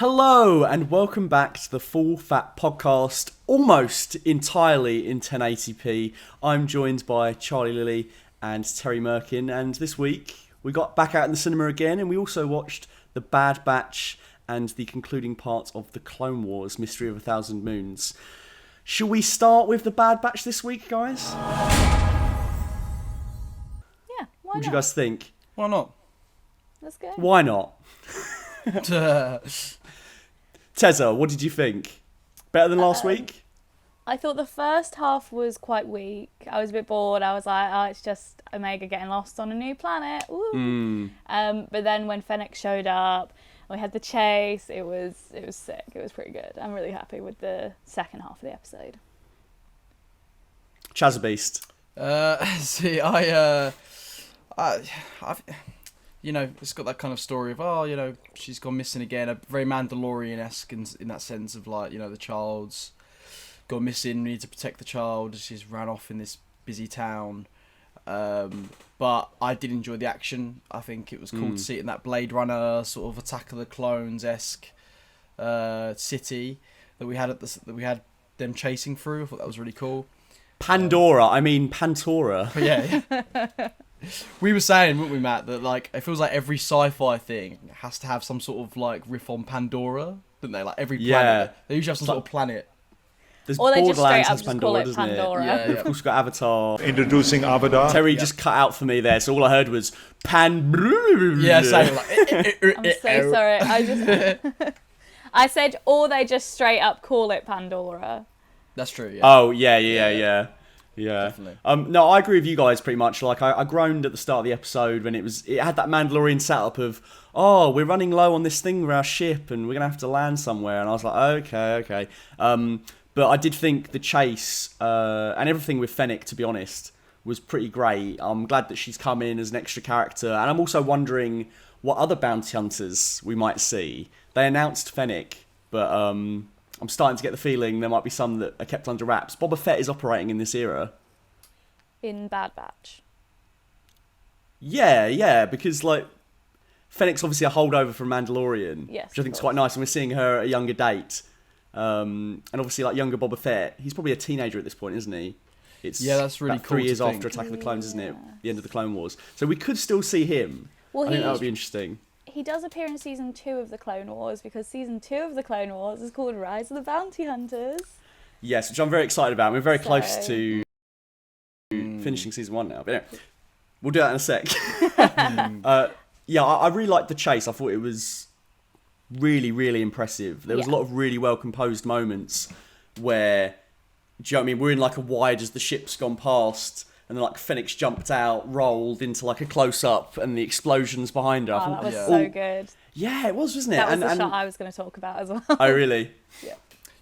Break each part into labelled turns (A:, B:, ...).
A: Hello and welcome back to the Full Fat Podcast, almost entirely in 1080p. I'm joined by Charlie Lilly and Terry Merkin, and this week we got back out in the cinema again and we also watched The Bad Batch and the concluding part of The Clone Wars, Mystery of a Thousand Moons. Shall we start with The Bad Batch this week, guys?
B: Yeah, why
A: What do
B: not?
A: you guys think?
C: Why not?
B: Let's go.
A: Why not? Tezza, what did you think? Better than last week?
B: I thought the first half was quite weak. I was a bit bored. I was like, oh, it's just Omega getting lost on a new planet. Woo. But then when Fennec showed up, we had the chase. It was sick. It was pretty good. I'm really happy with the second half of the episode.
A: Chazzabeast.
C: I've you know, it's got that kind of story of, she's gone missing again. A very Mandalorian-esque in that sense of like, the child's gone missing. We need to protect the child. She's ran off in this busy town. But I did enjoy the action. I think it was cool to see it in that Blade Runner sort of Attack of the Clones-esque city that we had them chasing through. I thought that was really cool.
A: Pantora.
C: Yeah. We were saying, weren't we, Matt, that like it feels like every sci-fi thing has to have some sort of like riff on Pandora, don't they? Like every planet, they usually have some sort of planet.
A: There's
B: Or they just straight
A: Borderlands
B: up
A: has
B: just call
A: Pandora,
B: it
A: doesn't
B: Pandora.
A: it?
C: Yeah.
A: We've of course got Avatar.
D: Introducing Avatar.
A: Terry just cut out for me there, so all I heard was Pan.
C: Yeah, same. Like,
B: I'm so sorry. I said, or they just straight up call it Pandora.
C: That's true. Yeah.
A: Oh yeah.
C: Definitely.
A: No, I agree with you guys pretty much. Like I groaned at the start of the episode when it had that Mandalorian setup of, we're running low on this thing with our ship and we're gonna have to land somewhere, and I was like, okay. But I did think the chase and everything with Fennec, to be honest, was pretty great. I'm glad that she's come in as an extra character, and I'm also wondering what other bounty hunters we might see. They announced Fennec, but I'm starting to get the feeling there might be some that are kept under wraps. Boba Fett is operating in this era.
B: In Bad Batch.
A: Yeah, because like Fennec's obviously a holdover from Mandalorian,
B: Yes,
A: which I think is quite nice, and we're seeing her at a younger date. And obviously, like younger Boba Fett, he's probably a teenager at this point, isn't he?
C: That's really
A: about
C: cool
A: 3 years
C: to
A: after
C: think.
A: Attack of the Clones, isn't it? The end of the Clone Wars. So we could still see him.
B: Well,
A: I think that would be interesting.
B: He does appear in season 2 of the Clone Wars, because season 2 of the Clone Wars is called Rise of the Bounty Hunters.
A: Yes, which I'm very excited about. We're very close
B: So-
A: to finishing season 1 now. But anyway, we'll do that in a sec. I really liked the chase. I thought it was really, really impressive. There was a lot of really well composed moments where, do you know what I mean? We're in like a wide as the ship's gone past, and then like Fennec's jumped out, rolled into like a close up, and the explosions behind her. I
B: Oh,
A: thought-
B: that was so good.
A: Yeah, it was, wasn't it?
B: That was the shot I was going to talk about as well.
A: Oh, really?
B: Yeah.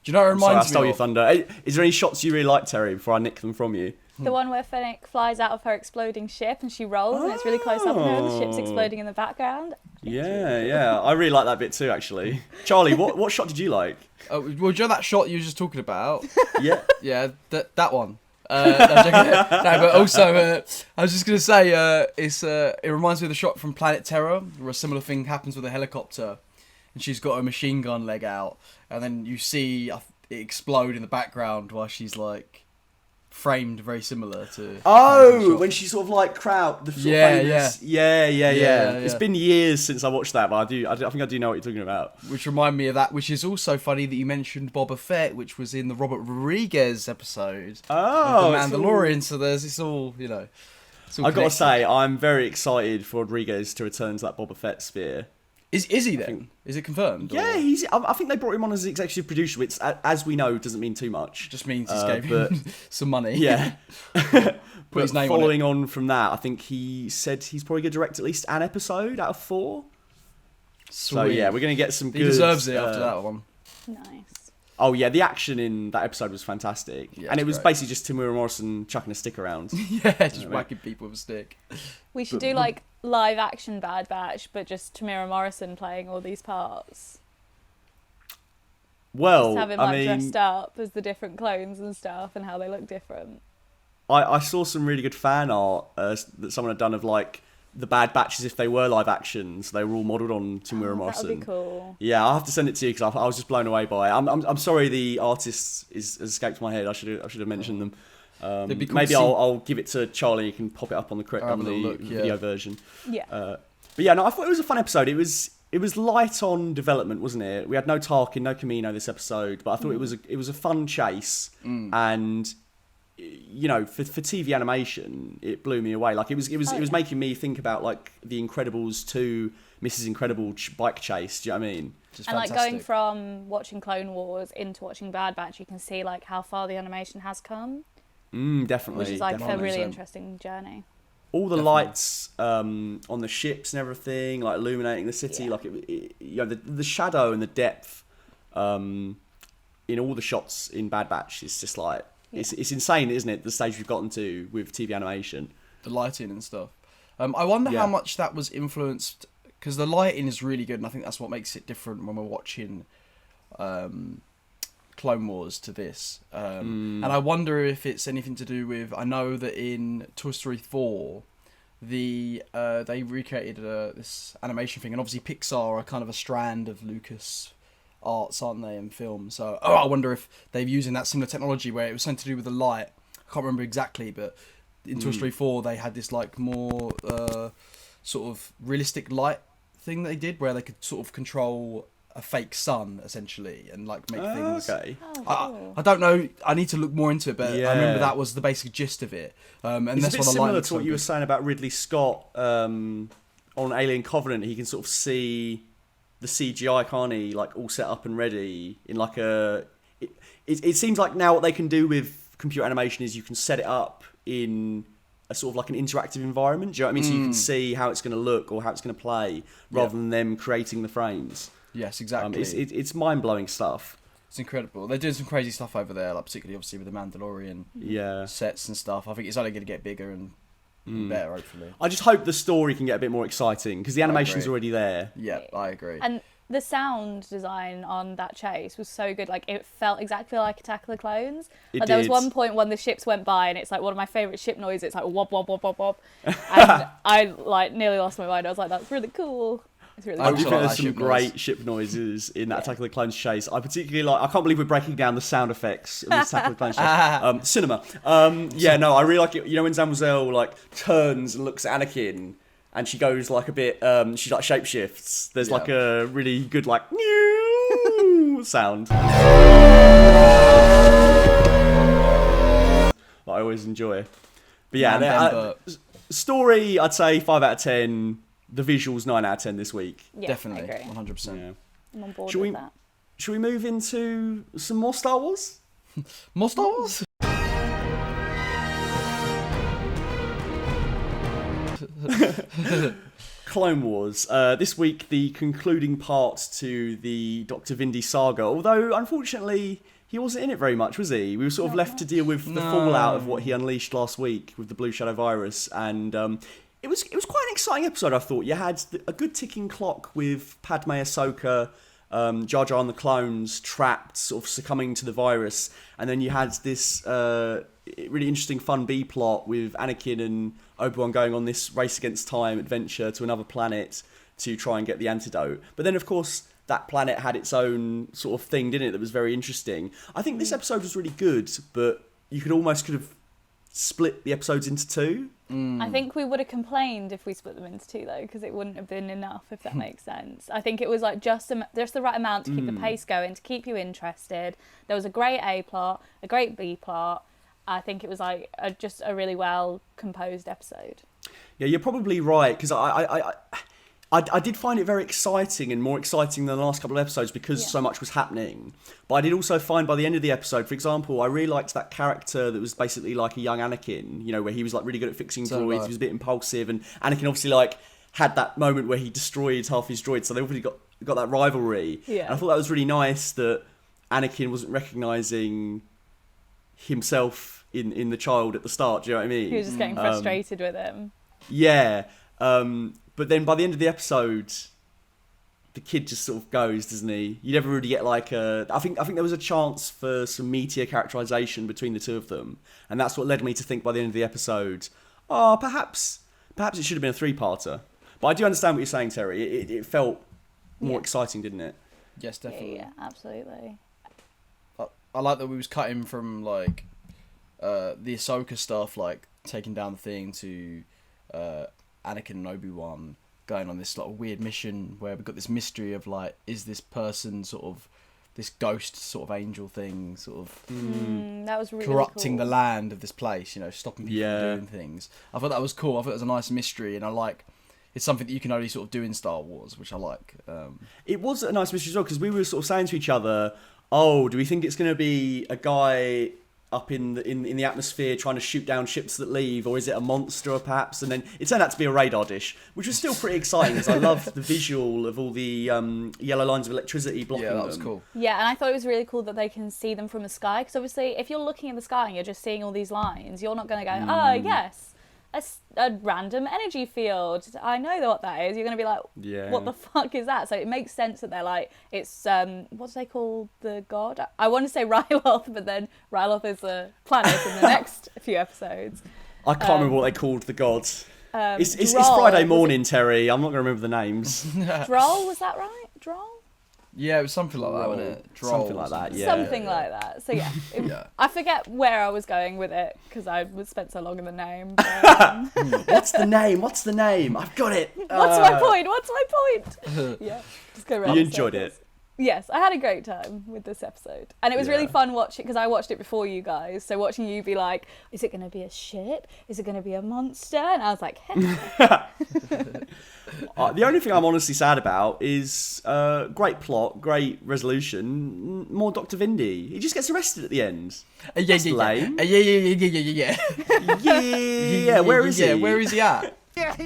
C: Do you know what it
A: Sorry, I
C: reminds
A: stole
C: me
A: your
C: of?
A: thunder. Is there any shots you really like, Terry, before I nick them from you?
B: The one where Fennec flies out of her exploding ship and she rolls and it's really close up to her and the ship's exploding in the background.
A: Yeah. I really like that bit too, actually. Charlie, what shot did you like?
C: Well, do you know that shot you were just talking about?
A: Yeah.
C: Yeah, that one. No, but also, I was just gonna say, it reminds me of the shot from Planet Terror, where a similar thing happens with a helicopter, and she's got a machine gun leg out, and then you see it explode in the background while she's like framed, very similar to.
A: Oh, when she sort of like crowd the sort of
C: Yeah,
A: famous, yeah.
C: Yeah.
A: It's been years since I watched that, but I think I do know what you're talking about.
C: Which remind me of that, which is also funny that you mentioned Boba Fett, which was in the Robert Rodriguez episode
A: Oh,
C: of The Mandalorian. So it's all, it's all
A: I've got to
C: connected.
A: say, I'm very excited for Rodriguez to return to that Boba Fett sphere.
C: Is he then? Is it confirmed?
A: Yeah,
C: or
A: I think they brought him on as the executive producer, which, as we know, doesn't mean too much.
C: just means he's gave him some money.
A: Yeah.
C: Put
A: But
C: his name
A: following on from that, I think he said he's probably going to direct at least an episode out of 4. So
C: Sweet.
A: yeah, we're going to get some
C: He
A: good...
C: deserves it after that one.
B: Nice.
A: Oh yeah, the action in that episode was fantastic.
C: Yeah,
A: and it
C: it's
A: was
C: great.
A: basically just Tamura Morrison chucking a stick around.
C: Yeah, just whacking people with a stick.
B: We should do like live action Bad Batch, but just Tamira Morrison playing all these parts.
A: Well,
B: Just have him
A: I
B: like
A: mean,
B: dressed up as the different clones and stuff and how they look different.
A: I saw some really good fan art that someone had done of like the Bad Batch as if they were live actions. They were all modelled on Temuera Morrison.
B: That would be cool.
A: Yeah, I'll have to send it to you because I was just blown away by it. I'm sorry the artist has escaped my head. I should have mentioned them.
C: Cool
A: Maybe I'll give it to Charlie. You can pop it up on the video version.
B: Yeah.
A: But yeah, no, I thought it was a fun episode. It was light on development, wasn't it? We had no Tarkin, no Camino this episode, but I thought it was a fun chase, and you know, for TV animation, it blew me away. Like it was making me think about like the Incredibles 2 Mrs. Incredible bike chase. Do you know what I mean?
B: And like going from watching Clone Wars into watching Bad Batch, you can see like how far the animation has come.
A: Definitely.
B: Which is like
C: definitely.
B: a really interesting journey.
A: All the lights on the ships and everything, like illuminating the city, like you know, the shadow and the depth in all the shots in Bad Batch is just like it's insane, isn't it? The stage we've gotten to with TV animation,
C: the lighting and stuff. I wonder how much that was influenced, because the lighting is really good, and I think that's what makes it different when we're watching Clone Wars to this. And I wonder if it's anything to do with, I know that in Toy Story 4 they recreated this animation thing, and obviously Pixar are kind of a strand of Lucas Arts, aren't they, in film? So I wonder if they're using that similar technology where it was something to do with the light. I can't remember exactly, but in Toy Story 4 they had this like more sort of realistic light thing that they did, where they could sort of control a fake sun essentially and like make things.
A: Okay.
C: I don't know. I need to look more into it, but I remember that was the basic gist of it. And
A: it's
C: that's
A: a bit
C: what
A: similar to what you were saying about Ridley Scott on Alien Covenant. He can sort of see the CGI, can't he? Like all set up and ready in like a. It seems like now what they can do with computer animation is you can set it up in a sort of like an interactive environment. Do you know what I mean? So you can see how it's going to look or how it's going to play rather than them creating the frames.
C: Yes, exactly.
A: It's mind-blowing stuff.
C: It's incredible. They're doing some crazy stuff over there, like particularly obviously with the Mandalorian sets and stuff. I think it's only going to get bigger and better, hopefully.
A: I just hope the story can get a bit more exciting because the animation's already there.
C: Yeah, I agree.
B: And the sound design on that chase was so good. Like it felt exactly like Attack of the Clones. Like, there was one point when the ships went by and it's like one of my favourite ship noises. It's like wob wob wob wob wob, and I like nearly lost my mind. I was like, that's really cool. It's really
A: I do
B: cool.
A: think there's some great ship noises in that Attack of the Clones chase. I particularly like. I can't believe we're breaking down the sound effects of the Attack of the Clones chase. Cinema. No, I really like it. You know when Zamwell like turns and looks at Anakin, and she goes like a bit. She like shapeshifts. There's like a really good like sound. That I always enjoy. But yeah, story I'd say 5 out of 10. The visuals 9 out of 10 this week.
B: Yeah,
C: definitely,
B: I agree.
C: 100%.
A: Yeah.
B: I'm on board with that.
A: Should we move into some more Star Wars?
C: More Star Wars?
A: Clone Wars. This week, the concluding part to the Dr. Vindy saga. Although, unfortunately, he wasn't in it very much, was he? We were sort of left to deal with the fallout of what he unleashed last week with the Blue Shadow virus, and it was quite an exciting episode. I thought you had a good ticking clock with Padme, Ahsoka, Jar Jar and the clones trapped, sort of succumbing to the virus, and then you had this really interesting fun B plot with Anakin and Obi-Wan going on this race against time adventure to another planet to try and get the antidote. But then, of course, that planet had its own sort of thing, didn't it? That was very interesting. I think this episode was really good, but you could have split the episodes into 2.
B: I think we would have complained if we split them into 2 though, because it wouldn't have been enough, if that makes sense. I think it was like just the right amount to keep the pace going, to keep you interested. There was a great A plot, a great B plot. I think it was like just a really well composed episode.
A: Yeah, you're probably right, because I did find it very exciting, and more exciting than the last couple of episodes because so much was happening. But I did also find by the end of the episode, for example, I really liked that character that was basically like a young Anakin, you know, where he was like really good at fixing droids, he was a bit impulsive, and Anakin obviously like had that moment where he destroyed half his droids, so they obviously got that rivalry. Yeah. And I thought that was really nice that Anakin wasn't recognising himself in the child at the start, do you know what I mean?
B: He was just getting frustrated with him.
A: Yeah. But then by the end of the episode, the kid just sort of goes, doesn't he? You never really get like I think there was a chance for some meatier characterization between the two of them, and that's what led me to think by the end of the episode, perhaps perhaps it should have been a three-parter. But I do understand what you're saying, Terry. It felt more exciting, didn't it?
C: Yes, definitely.
B: Yeah, absolutely.
C: I like that we was cutting from like the Ahsoka stuff, like taking down the thing, to Anakin and Obi-Wan going on this like weird mission where we've got this mystery of like, is this person sort of this ghost sort of angel thing, sort of
B: That was really
C: corrupting
B: cool.
C: the land of this place, you know, stopping people from doing things. I thought that was cool. I thought it was a nice mystery, and I like. It's something that you can only sort of do in Star Wars, which I like.
A: It was a nice mystery as well, because we were sort of saying to each other, "Oh, do we think it's going to be a guy up in the atmosphere trying to shoot down ships that leave, or is it a monster, perhaps?" And then it turned out to be a radar dish, which was still pretty exciting, because I loved the visual of all the yellow lines of electricity blocking them.
C: Yeah, that was cool.
B: Yeah, and I thought it was really cool that they can see them from the sky, because obviously if you're looking at the sky and you're just seeing all these lines, you're not going to go, oh, yes, a random energy field. I know what that is. You're going to be like, what the fuck is that? So it makes sense that they're like, it's, what do they call the god? I want to say Ryloth, but then Ryloth is a planet in the next few episodes.
A: I can't remember what they called the gods. It's
B: Droll,
A: Friday morning, Terry. I'm not going to remember the names.
B: Droll, was that right? Droll?
C: Yeah, it was something like that, wasn't it?
A: Something like that, yeah.
B: Something like that. So yeah, I forget where I was going with it because I spent so long in the name. But,
A: What's the name? What's the name? I've got it.
B: What's my point? What's my point? Yeah, just go around.
A: You enjoyed it?
B: Yes, I had a great time with this episode. And it was really fun watching, because I watched it before you guys, so watching you be like, is it going to be a ship? Is it going to be a monster? And I was like, heck.
A: The only thing I'm honestly sad about is great plot, great resolution, more Dr. Vindy. He just gets arrested at the end. That's lame.
C: Yeah.
A: Yeah, where is he?
C: Yeah, where is he at?
D: Yes.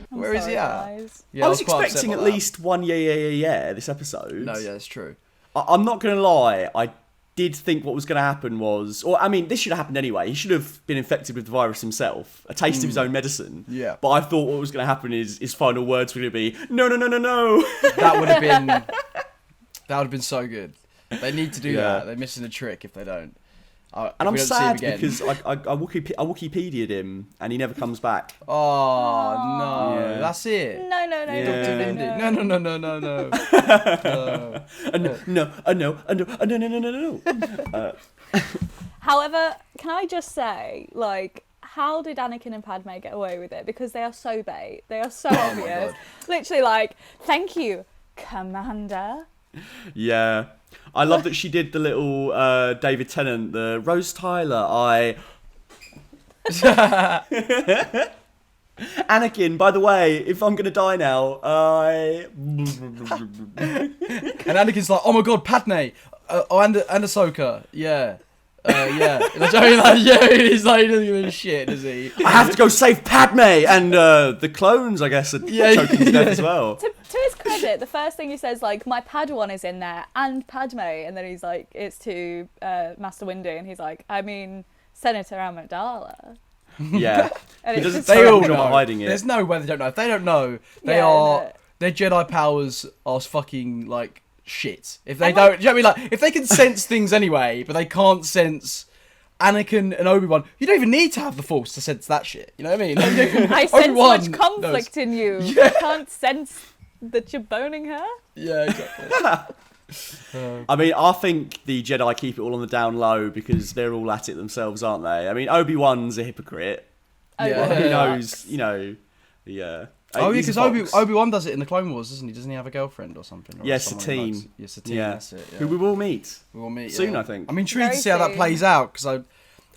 C: Where is he at?
B: Guys.
C: Yeah,
A: I was
C: quite upset
A: expecting at
C: about that.
A: least one yeah this episode.
C: No, yeah, it's true.
A: I'm not going to lie, I did think what was going to happen was... Or, I mean, this should have happened anyway. He should have been infected with the virus himself. A taste of his own medicine.
C: Yeah.
A: But I thought what was going to happen is his final words were going to be, no.
C: That would have been so good. They need to do that. They're missing a trick if they don't.
A: And I'm sad because I Wikipedia'd him and he never comes back.
C: Oh, no.
A: Yeah.
C: That's it.
B: No.
C: Dr. Vindy. No.
A: No.
B: However, can I just say, like, how did Anakin and Padme get away with it? Because they are so bait. They are so obvious.
C: God.
B: Literally, like, thank you, Commander.
A: Yeah. I love that she did the little David Tennant, the Rose Tyler, Anakin, by the way, if I'm going to die now,
C: And Anakin's like, oh my god, Padme. And Ahsoka. Yeah. He's like, he doesn't give a shit, does he?
A: I have to go save Padme, and the clones, I guess, are choking to death as well.
B: To his credit, the first thing he says, like, my Padawan is in there, and Padme, and then he's like, it's to Master Windu, and he's like, I mean, Senator Amidala.
A: Yeah.
B: And
A: He
B: it's
A: doesn't
B: just
C: They all
A: not
C: know.
A: hiding it.
C: There's no way they don't know. If they don't know, they
B: Yeah,
C: are...
B: no.
C: Their Jedi powers are fucking, like, shit. If they
B: And,
C: don't... Do you know what I mean? Like, if they can sense things anyway, but they can't sense... Anakin and Obi-Wan, you don't even need to have the Force to sense that shit. You know what I mean?
B: I sense
C: Obi-Wan
B: much conflict
C: knows.
B: in you.
C: Yeah.
B: I can't sense that you're boning her.
C: Yeah, exactly.
A: I mean, I think the Jedi keep it all on the down low because they're all at it themselves, aren't they? I mean, Obi-Wan's a hypocrite.
C: Yeah.
A: Who knows, you know, yeah.
C: Oh, yeah,
A: He's a
C: because
A: fox.
C: Obi-Wan does it in the Clone Wars, doesn't he? Doesn't he have a girlfriend or something? Or
A: Yeah,
C: someone
A: Satine.
C: he likes? Yeah, Satine,
A: Yeah.
C: that's it. Yeah.
A: Who we will meet.
C: We will meet
A: soon,
C: yeah.
A: I think.
C: I'm intrigued
B: Very
C: to see how that
B: soon.
C: plays out, because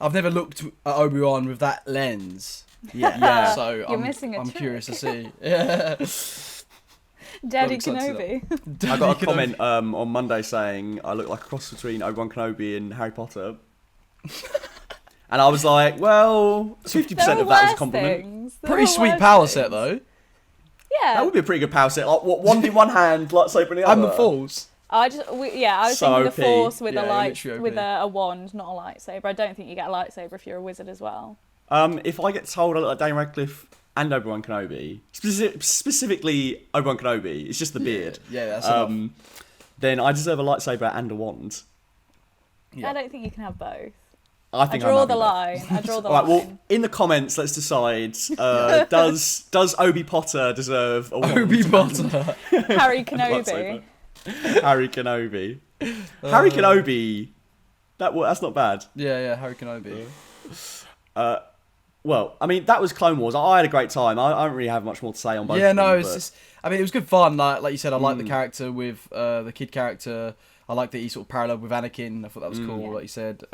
C: I've never looked at Obi-Wan with that lens.
A: Yeah.
C: So
B: You're missing a
C: I'm
B: trick.
C: curious to see. Yeah.
B: Daddy
C: excited to see
B: Kenobi.
A: I got a comment on Monday saying I look like a cross between Obi-Wan Kenobi and Harry Potter. And I was like, well, 50%
B: There are
A: of that was a
B: worse
A: compliment.
B: things. There
C: Pretty
B: are
C: sweet
B: worse
C: power
B: things.
C: set, though.
B: Yeah.
A: That would be a pretty good power set. Like, what, one in one hand, lightsaber in the other.
C: And the Force.
B: I was
A: So
B: thinking the
A: OP.
B: Force with
C: Yeah,
B: a light,
C: literally OP.
B: with a wand, not a lightsaber. I don't think you get a lightsaber if you're a wizard as well.
A: If I get told I look like Daniel Radcliffe and Obi-Wan Kenobi, specifically Obi-Wan Kenobi, it's just the beard.
C: Yeah, that's enough.
A: Then I deserve a lightsaber and a wand.
C: Yeah.
B: I don't think you can have both.
A: I think
B: draw
A: I'm
B: the
A: having
B: line. I draw the
A: All right,
B: line.
A: well, in the comments, let's decide. Does Obi Potter deserve a
C: Obi Potter.
B: Harry
A: What's
B: Kenobi.
A: over? Harry Kenobi. Harry Kenobi. That's not bad.
C: Yeah, Harry Kenobi.
A: Well, I mean, that was Clone Wars. I had a great time. I don't really have much more to say on both.
C: Yeah,
A: of
C: no,
A: them,
C: it's
A: but-
C: just. I mean, it was good fun. Like you said, I like the character with the kid character. I like that he sort of paralleled with Anakin. I thought that was cool, like you said.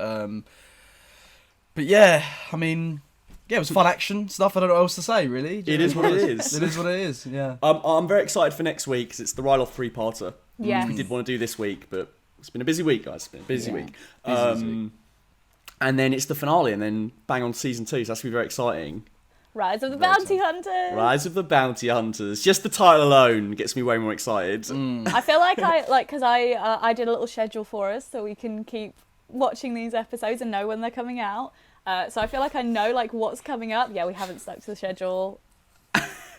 C: But yeah, I mean, yeah, it was fun action stuff. I don't know what else to say, really.
A: It is what it is.
C: It is what it is. Yeah.
A: I'm very excited for next week because it's the Ryloth 3-parter.
B: Yes.
A: We did want to do this week, but it's been a busy week, guys. It's been a busy week.
C: Busy week.
A: And then it's the finale, and then bang on season 2. So that's gonna be very exciting.
B: Rise of the Bounty Hunters.
A: Rise of the Bounty Hunters. Just the title alone gets me way more excited.
B: I feel like because I did a little schedule for us so we can keep watching these episodes and know when they're coming out. So I feel like I know like what's coming up. Yeah, we haven't stuck to the schedule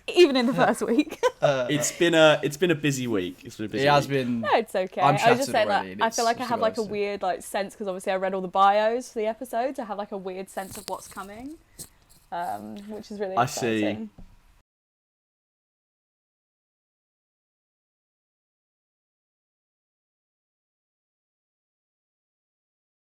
B: even in the first week.
A: It's been a busy week. It's been a busy
C: It has
A: week.
C: been.
B: No, it's okay.
C: I'm
B: I was just
C: shattered
B: saying
C: already,
B: that
C: and
B: I feel like I
C: it's
B: have like a
C: exhausting.
B: weird like sense because obviously I read all the bios for the episodes. I have like a weird sense of what's coming, which is really
A: I see.
B: exciting.